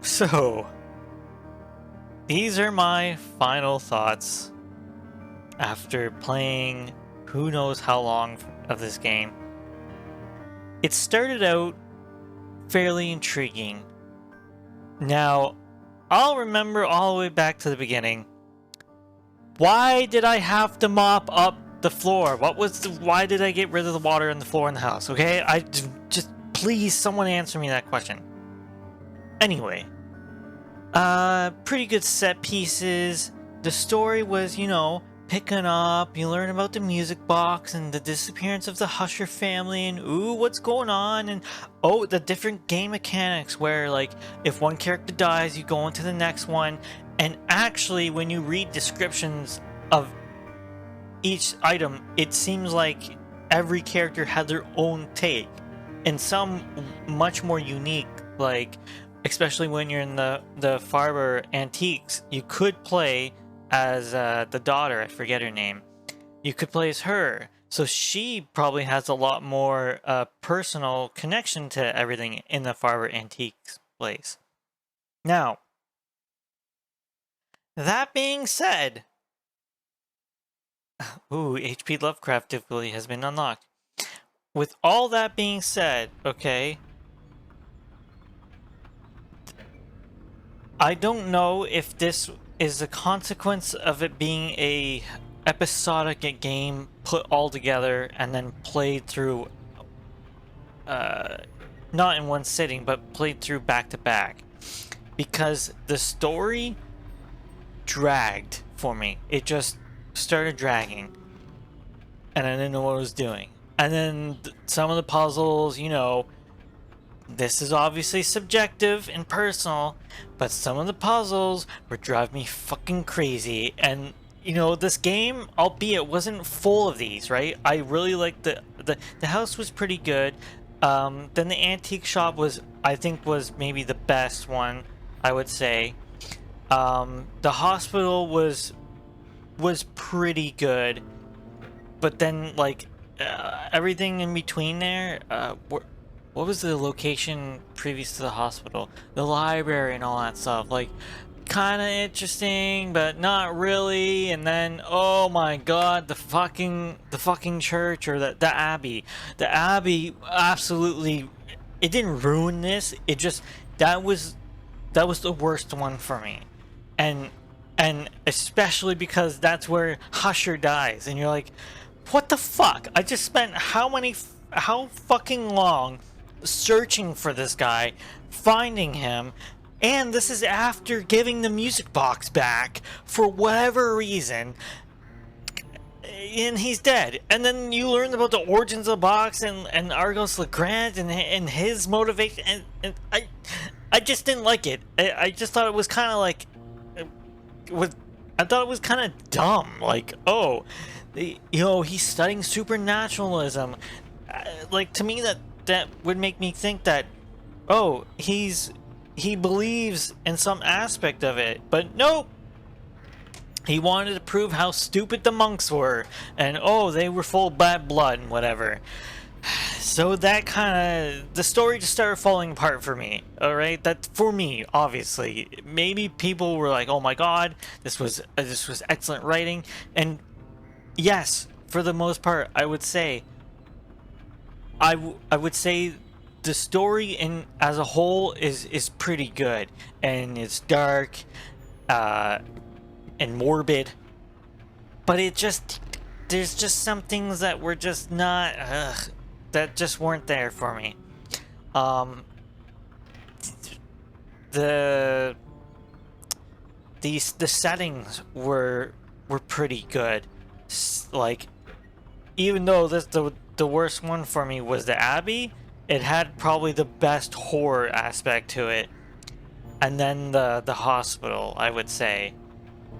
So, these are my final thoughts after playing who knows how long of this game. It started out fairly intriguing. Now, I'll remember all the way back to the beginning. Why did I have to mop up the floor? Why did I get rid of the water on the floor in the house? Okay, just please someone answer me that question. Anyway, pretty good set pieces. The story was, picking up. You learn about the music box and the disappearance of the Husher family and ooh, what's going on? And oh, the different game mechanics where, like, if one character dies, you go into the next one. And actually, when you read descriptions of each item, it seems like every character had their own take. And some much more unique, like, especially when you're in the Farber Antiques, you could play as the daughter, I forget her name. You could play as her. So she probably has a lot more personal connection to everything in the Farber Antiques place. Now, that being said, ooh, HP Lovecraft difficulty has been unlocked. With all that being said, okay, I don't know if this is a consequence of it being a episodic game put all together and then played through, not in one sitting, but played through back to back, because the story dragged for me. It just started dragging, and I didn't know what I was doing. And then some of the puzzles, this is obviously subjective and personal, but some of the puzzles would drive me fucking crazy. And, this game, albeit wasn't full of these, right? I really liked the house was pretty good. Then the antique shop I think was maybe the best one, I would say. The hospital was pretty good. But then, like, everything in between there, what was the location previous to the hospital? The library and all that stuff. Like, kind of interesting, but not really. And then, oh my god, the fucking church, or the abbey. The abbey absolutely, it didn't ruin this. It just, that was the worst one for me. And especially because that's where Husher dies. And you're like, what the fuck? I just spent how fucking long searching for this guy, finding him, and this is after giving the music box back for whatever reason, and he's dead. And then you learn about the origins of the box and Argos Legrand and his motivation, and I just didn't like it. I just thought it was kind of like, I thought it was kind of dumb. Like, oh, he's studying supernaturalism. Like, to me, that would make me think that, oh, he believes in some aspect of it, but nope. He wanted to prove how stupid the monks were, and oh, they were full of bad blood and whatever. So that kind of, the story just started falling apart for me. All right, that for me, obviously, maybe people were like, "Oh my god, this was excellent writing," and yes, for the most part, I would say the story as a whole is pretty good, and it's dark, and morbid, but there's just some things that were just not, that just weren't there for me. The settings were pretty good. Like, even though the worst one for me was the Abbey, it had probably the best horror aspect to it. And then the hospital, I would say.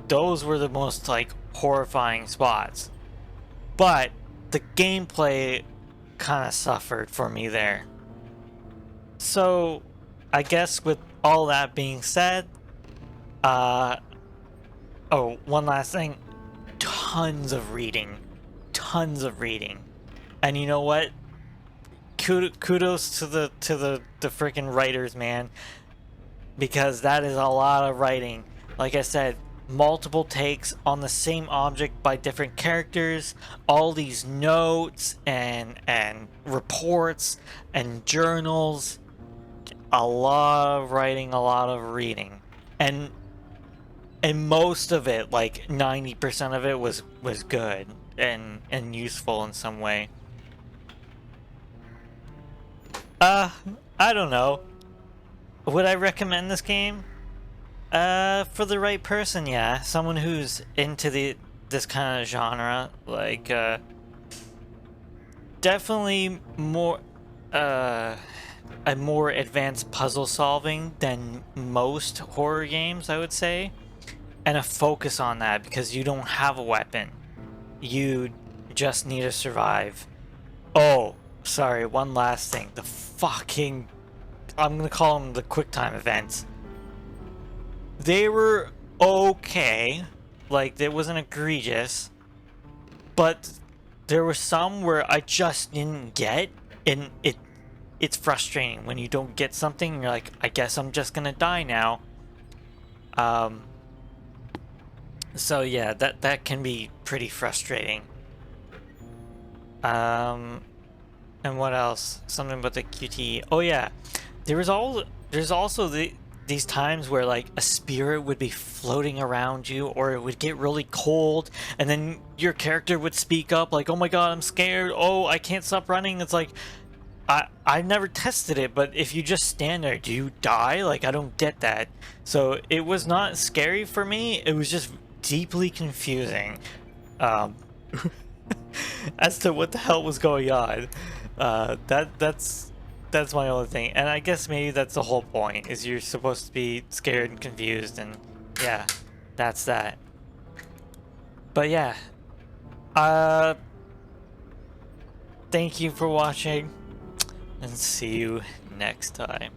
Those were the most, like, horrifying spots. But the gameplay kind of suffered for me there. So, I guess with all that being said, oh, one last thing. Tons of reading. And you know what? Kudos to the freaking writers, man. because that is a lot of writing. Like I said, multiple takes on the same object by different characters, all these notes and reports and journals, a lot of writing, a lot of reading. And most of it, like 90% of it was good and useful in some way. I don't know. Would I recommend this game? For the right person, yeah. Someone who's into this kind of genre, like definitely more a more advanced puzzle solving than most horror games, I would say. And a focus on that because you don't have a weapon. You just need to survive. Oh, sorry, one last thing. The fucking... I'm gonna call them the QuickTime events. They were okay. Like, it wasn't egregious. But there were some where I just didn't get. And it's frustrating when you don't get something and you're like, I guess I'm just gonna die now. So yeah, that can be pretty frustrating. And what else? Something about the QTE. Oh yeah, there's also these times where like a spirit would be floating around you, or it would get really cold, and then your character would speak up like, "Oh my god, I'm scared. Oh, I can't stop running." It's like, I've never tested it, but if you just stand there, do you die? Like, I don't get that. So it was not scary for me. It was just deeply confusing as to what the hell was going on. That's my only thing, and I guess maybe that's the whole point, is you're supposed to be scared and confused, and yeah, that's that. But yeah, thank you for watching, and see you next time.